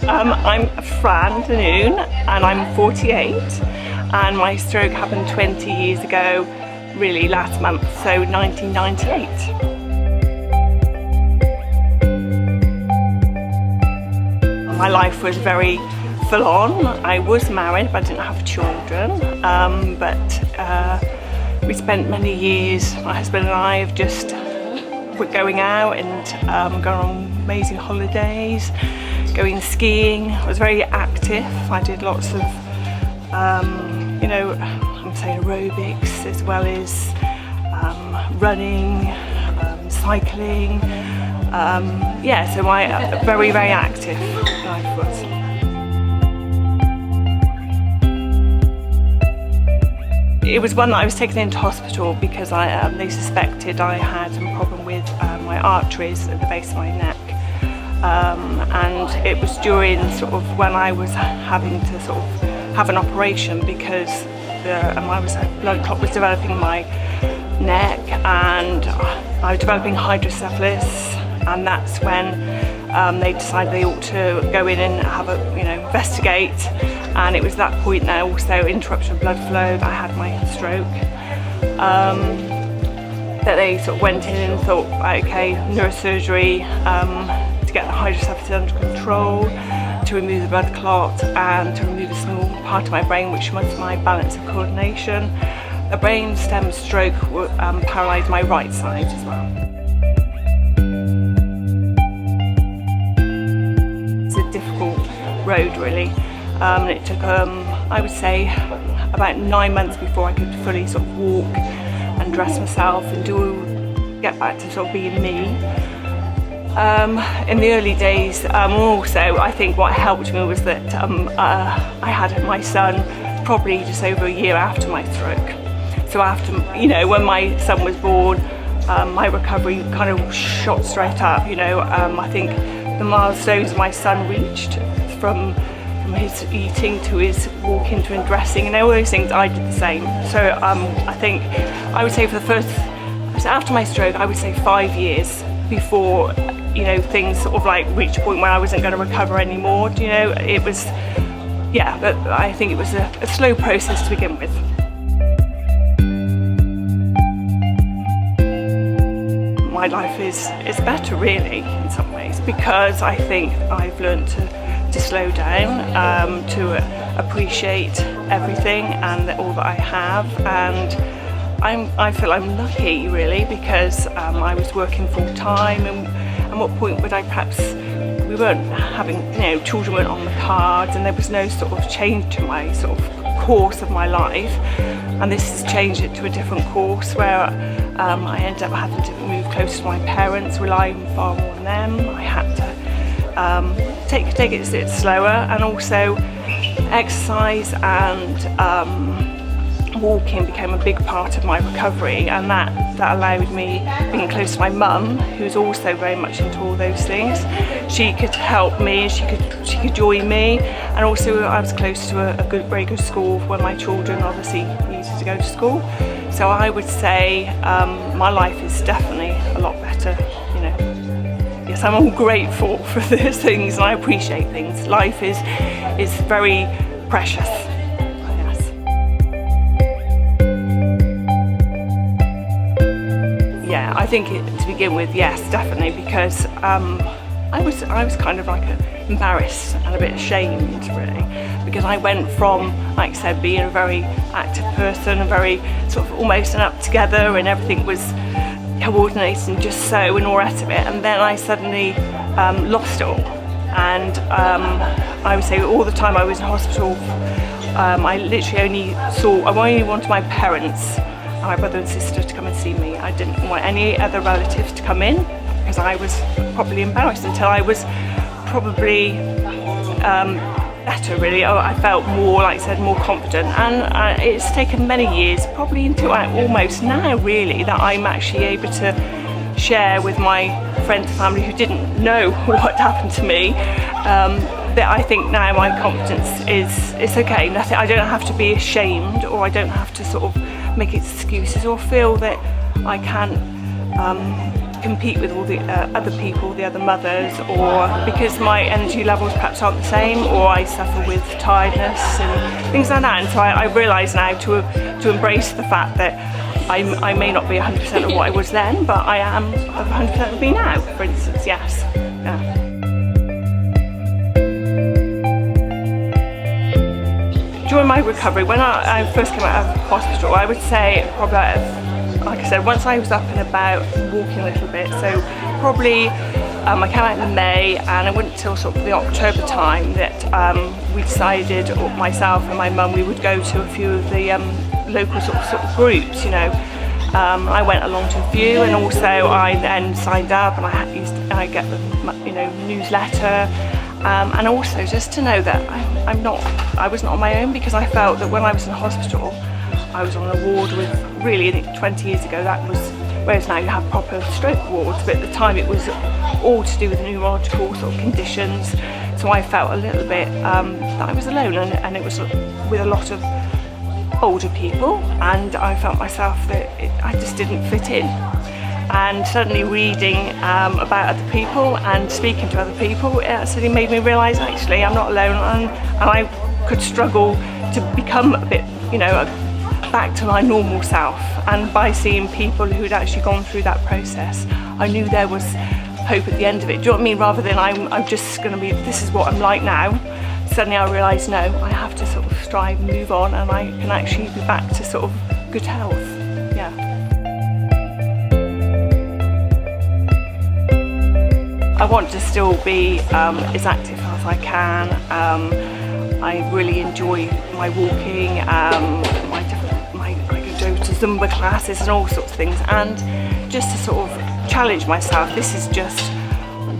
I'm Fran and I'm 48, and my stroke happened 20 years ago, really last month, so 1998. My life was very full on. I was married but I didn't have children, we spent many years, my husband and I, of just going out and going on amazing holidays, going skiing. I was very active. I did lots of, I'm saying aerobics as well as running, cycling. So my very, very active life was. It was one that I was taken into hospital because they suspected I had a problem with my arteries at the base of my neck. And it was during sort of when I was having to sort of have an operation because a blood clot was developing in my neck, and I was developing hydrocephalus, and that's when they decided they ought to go in and have investigate. And it was that point there, also interruption of blood flow, that I had my stroke. That they sort of went in and thought, okay, neurosurgery to get the hydrocephalus under control, to remove the blood clot, and to remove a small part of my brain which was my balance and coordination. The brain stem stroke paralysed my right side as well. It's a difficult road really. It took, I would say, about 9 months before I could fully sort of walk and dress myself and get back to sort of being me. In the early days, also, I think what helped me was that I had my son probably just over a year after my stroke. So after, when my son was born, my recovery kind of shot straight up. I think the milestones my son reached from his eating to his walking to his dressing and all those things, I did the same. So I think I would say after my stroke, I would say 5 years before things sort of like reached a point where I wasn't going to recover anymore. It was, but I think it was a slow process to begin with. My life is better really in some ways, because I think I've learned to slow down, to appreciate everything and all that I have, and I feel I'm lucky really, because I was working full time, and at what point would I perhaps, we weren't having, children weren't on the cards, and there was no sort of change to my sort of course of my life, and this has changed it to a different course where I ended up having to move closer to my parents, relying far more on them. I had to take it a bit slower, and also exercise and walking became a big part of my recovery, and that allowed me, being close to my mum, who's also very much into all those things. She could help me, she could join me, and also I was close to a very good school where my children obviously needed to go to school. So I would say my life is definitely a lot better. Yes, I'm all grateful for those things, and I appreciate things. Life is very precious. Yes. Yeah, I think to begin with, yes, definitely, because I was kind of like embarrassed and a bit ashamed really, because I went from, like I said, being a very active person, a very sort of almost an up together, and everything was coordinated and just so and all the rest of it, and then I suddenly lost it all. And I would say all the time I was in hospital, I literally only wanted my parents and my brother and sister to come and see me. I didn't want any other relatives to come in, because I was probably embarrassed, until I was probably better really. I felt more, like I said, more confident, and it's taken many years, probably until almost now really, that I'm actually able to share with my friends and family who didn't know what happened to me, that I think now my confidence it's okay. Nothing, I don't have to be ashamed, or I don't have to sort of make excuses or feel that I can't compete with all the other people, the other mothers, or because my energy levels perhaps aren't the same, or I suffer with tiredness and things like that. And so I realise now to embrace the fact that I may not be 100% of what I was then, but I am 100% of me now, for instance, yes. Yeah. During my recovery, when I first came out of hospital, I would say probably, like I said, once I was up and about, walking a little bit, so probably I came out in May, and it wasn't until sort of the October time that we decided, or myself and my mum, we would go to a few of the local sort of groups, you know. I went along to a few, and also I then signed up, and I get the, you know, newsletter. And also just to know that I wasn't on my own, because I felt that when I was in hospital, I was on a ward with, really, I think 20 years ago that was, whereas now you have proper stroke wards, but at the time it was all to do with neurological sort of conditions. So I felt a little bit that I was alone, and it was with a lot of older people, and I felt myself that I just didn't fit in. And suddenly reading about other people and speaking to other people, it suddenly made me realise actually I'm not alone, and I could struggle to become a bit, you know, back to my normal self. And by seeing people who'd actually gone through that process, I knew there was hope at the end of it. Do you know what I mean? Rather than I'm just going to be, this is what I'm like now. Suddenly I realised, no, I have to sort of strive and move on, and I can actually be back to sort of good health. Yeah. I want to still be as active as I can. I really enjoy my walking, I go to Zumba classes and all sorts of things, and just to sort of challenge myself. This is just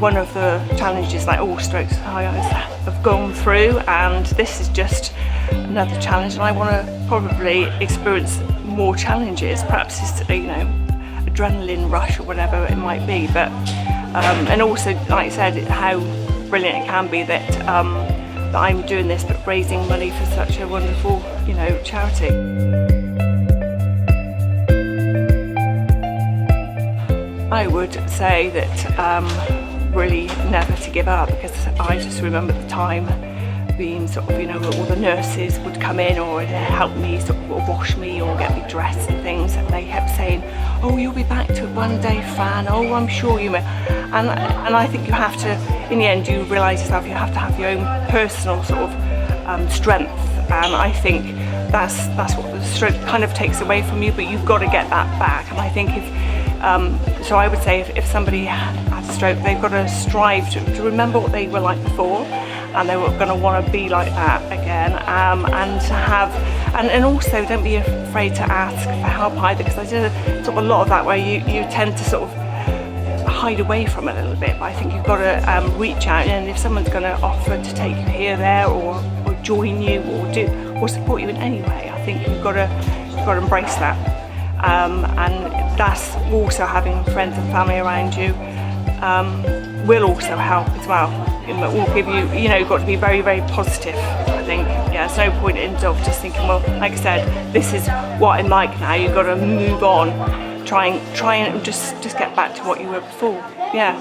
one of the challenges that all stroke sufferers have gone through, and this is just another challenge, and I want to probably experience more challenges. Perhaps it's, you know, adrenaline rush or whatever it might be, but and also, like I said, how brilliant it can be that that I'm doing this, but raising money for such a wonderful, you know, charity. I would say that really never to give up, because I just remember the time being sort of, you know, all the nurses would come in or help me sort of wash me or get me dressed and things, and they kept saying, oh, you'll be back to it one day, Fran, oh, I'm sure you may. And I think you have to, in the end, you realise yourself, you have to have your own personal sort of strength, and I think that's what the stroke kind of takes away from you, but you've got to get that back. And I think so I would say if somebody has a stroke, they've got to strive to remember what they were like before, and they were going to want to be like that again, and to have, and also don't be afraid to ask for help either, because I did sort of a lot of that where you tend to sort of hide away from it a little bit, but I think you've got to reach out, and if someone's going to offer to take you here, there, or join you, or support you in any way, I think you've got to embrace that, and that's also having friends and family around you will also help as well. It will give you, you know, you've got to be very, very positive, I think. Yeah, there's no point in just thinking, well, like I said, this is what I'm like now. You've got to move on, try and just get back to what you were before. Yeah.